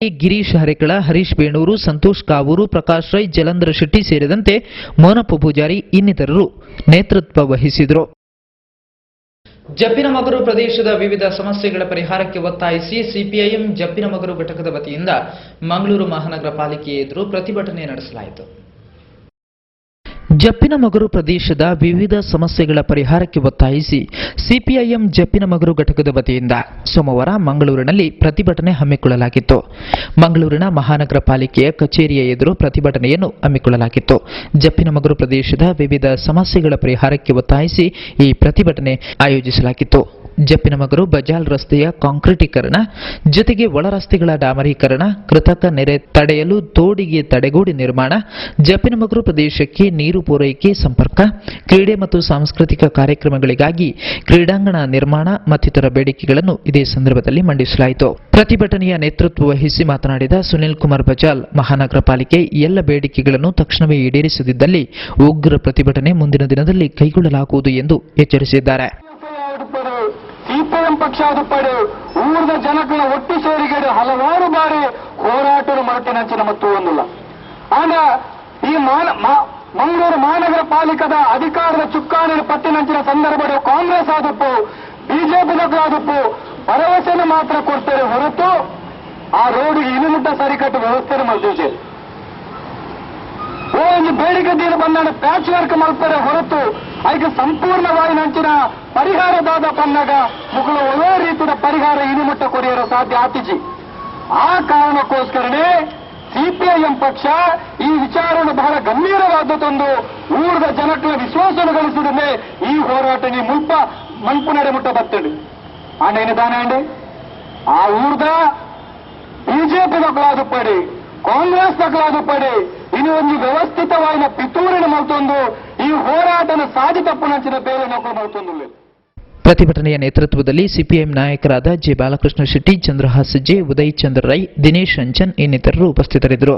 ಗಿರೀಶ್ ಹರೇಕಳ, ಹರೀಶ್ ಬೇಣೂರು, ಸಂತೋಷ್ ಕಾವೂರು, ಪ್ರಕಾಶ್ ರೈ, ಜಲಂಧರ್ ಶೆಟ್ಟಿ ಸೇರಿದಂತೆ ಮೋನಪ್ಪ ಪೂಜಾರಿ ಇನ್ನಿತರರು ನೇತೃತ್ವ ವಹಿಸಿದರು. ಜಪ್ಪಿನಮಗರು ಪ್ರದೇಶದ ವಿವಿಧ ಸಮಸ್ಯೆಗಳ ಪರಿಹಾರಕ್ಕೆ ಒತ್ತಾಯಿಸಿ ಸಿಪಿಐಎಂ ಜಪ್ಪಿನಮಗರು ಘಟಕದ ವತಿಯಿಂದ ಮಂಗಳೂರು ಮಹಾನಗರ ಪಾಲಿಕೆ ಎದುರು ಪ್ರತಿಭಟನೆ ನಡೆಸಲಾಯಿತು. ಜಪ್ಪಿನಮಗರು ಪ್ರದೇಶದ ವಿವಿಧ ಸಮಸ್ಯೆಗಳ ಪರಿಹಾರಕ್ಕೆ ಒತ್ತಾಯಿಸಿ ಸಿಪಿಐಎಂ ಜಪ್ಪಿನಮಗರು ಘಟಕದ ವತಿಯಿಂದ ಸೋಮವಾರ ಮಂಗಳೂರಿನಲ್ಲಿ ಪ್ರತಿಭಟನೆ ಹಮ್ಮಿಕೊಳ್ಳಲಾಗಿತ್ತು. ಮಂಗಳೂರಿನ ಮಹಾನಗರ ಪಾಲಿಕೆಯ ಕಚೇರಿಯ ಎದುರು ಪ್ರತಿಭಟನೆಯನ್ನು ಹಮ್ಮಿಕೊಳ್ಳಲಾಗಿತ್ತು. ಜಪ್ಪಿನಮಗರು ಪ್ರದೇಶದ ವಿವಿಧ ಸಮಸ್ಯೆಗಳ ಪರಿಹಾರಕ್ಕೆ ಒತ್ತಾಯಿಸಿ ಈ ಪ್ರತಿಭಟನೆ ಆಯೋಜಿಸಲಾಗಿತ್ತು. ಜಪ್ಪಿನಮಗರು ಬಜಾಲ್ ರಸ್ತೆಯ ಕಾಂಕ್ರೀಟೀಕರಣ ಜೊತೆಗೆ ಒಳ ರಸ್ತೆಗಳ ಡಾಮರೀಕರಣ, ಕೃತಕ ನೆರೆ ತಡೆಯಲು ತೋಡಿಗೆ ತಡೆಗೋಡೆ ನಿರ್ಮಾಣ, ಜಪ್ಪಿನಮಗರು ಪ್ರದೇಶಕ್ಕೆ ನೀರು ಪೂರೈಕೆ ಸಂಪರ್ಕ, ಕ್ರೀಡೆ ಮತ್ತು ಸಾಂಸ್ಕೃತಿಕ ಕಾರ್ಯಕ್ರಮಗಳಿಗಾಗಿ ಕ್ರೀಡಾಂಗಣ ನಿರ್ಮಾಣ ಮತ್ತಿತರ ಬೇಡಿಕೆಗಳನ್ನು ಇದೇ ಸಂದರ್ಭದಲ್ಲಿ ಮಂಡಿಸಲಾಯಿತು. ಪ್ರತಿಭಟನೆಯ ನೇತೃತ್ವ ವಹಿಸಿ ಮಾತನಾಡಿದ ಸುನಿಲ್ ಕುಮಾರ್ ಬಜಾಲ್, ಮಹಾನಗರ ಪಾಲಿಕೆ ಎಲ್ಲ ಬೇಡಿಕೆಗಳನ್ನು ತಕ್ಷಣವೇ ಈಡೇರಿಸದಿದ್ದಲ್ಲಿ ಉಗ್ರ ಪ್ರತಿಭಟನೆ ಮುಂದಿನ ದಿನದಲ್ಲಿ ಕೈಗೊಳ್ಳಲಾಗುವುದು ಎಂದು ಎಚ್ಚರಿಸಿದ್ದಾರೆ. ಸಿಪಿಎಂ ಪಕ್ಷಾದುಪಡೆ ಊರಿನ ಜನಗಳ ಒಟ್ಟು ಸೇರಿಗೆಡೆ ಹಲವಾರು ಬಾರಿ ಹೋರಾಟ ಮಾಡ್ತಿನಂಚಿನ ಮತ್ತು ಒಂದಿಲ್ಲ. ಆಗ ಈ ಮಂಗಳೂರು ಮಹಾನಗರ ಪಾಲಿಕದ ಅಧಿಕಾರದ ಚುಕ್ಕಾಣಿನ ಪಟ್ಟಿನಂಚಿನ ಸಂದರ್ಭದ ಕಾಂಗ್ರೆಸ್ ಆದಪ್ಪು ಬಿಜೆಪಿದಾದಪ್ಪು ಭರವಸೆಯನ್ನು ಮಾತ್ರ ಕೊಡ್ತಾರೆ ಹೊರತು ಆ ರೋಡಿಗೆ ಇಳಿಮುಟ್ಟ ಸರಿಕಟ್ಟು ವ್ಯವಸ್ಥೆ ಮಾಡ್ತೀವಿ. ಒಂದು ಬೇಡಿಕೆ ನೀರು ಬಂದ ಪ್ಯಾಚ್ ವರ್ಕ್ ಮಾಡ್ತಾರೆ ಹೊರತು ಅದಕ್ಕೆ ಸಂಪೂರ್ಣವಾಗಿ ನಂಚಿನ ಪರಿಹಾರದಾದ ಪನ್ನಗ ಮುಗಳ ಒಳ್ಳೆ ರೀತಿಯ ಪರಿಹಾರ ಇಳಿಮುಟ್ಟ ಕೊರಿಯಲು ಸಾಧ್ಯ ಆತಿಜಿ. ಆ ಕಾರಣಕ್ಕೋಸ್ಕರನೇ ಸಿಪಿಐಎಂ ಪಕ್ಷ ಈ ವಿಚಾರವನ್ನು ಬಹಳ ಗಂಭೀರವಾದದೊಂದು ಊರದ ಜನಗಳ ವಿಶ್ವಾಸವನ್ನು ಗಳಿಸಿದ್ರೆ ಈ ಹೋರಾಟ ನೀ ಮುಲ್ಪ ಮಂಪು ನಡೆ ಮುಟ್ಟ ಬರ್ತದೆ ಆನೇನಿದಾನೆ ಅಂಡಿ ಆ ಊರ್ದ ಬಿಜೆಪಿ ಮಕ್ಕಳಾದ ಪಡೆ ಕಾಂಗ್ರೆಸ್ ಮಕ್ಕಳಾದ ಪಡೆ ಇನ್ನು ಒಂದು ವ್ಯವಸ್ಥಿತವಾದ ಪಿತೂರಿನ ಮತ್ತೊಂದು ಈ ಹೋರಾಟನ ಸಾಧಿ ತಪ್ಪುನಂಚಿನ ಬೇರೆ ನೌಕರು ಮತ್ತೊಂದು. ಪ್ರತಿಭಟನೆಯ ನೇತೃತ್ವದಲ್ಲಿ ಸಿಪಿಎಂ ನಾಯಕರಾದ ಜೆ ಬಾಲಕೃಷ್ಣ ಶೆಟ್ಟಿ, ಚಂದ್ರಹಾಸ್ ಜೆ, ಉದಯ್ ಚಂದ್ರ ರೈ, ದಿನೇಶ್ ರಂಜನ್ ಇನ್ನಿತರರು ಉಪಸ್ಥಿತರಿದ್ದರು.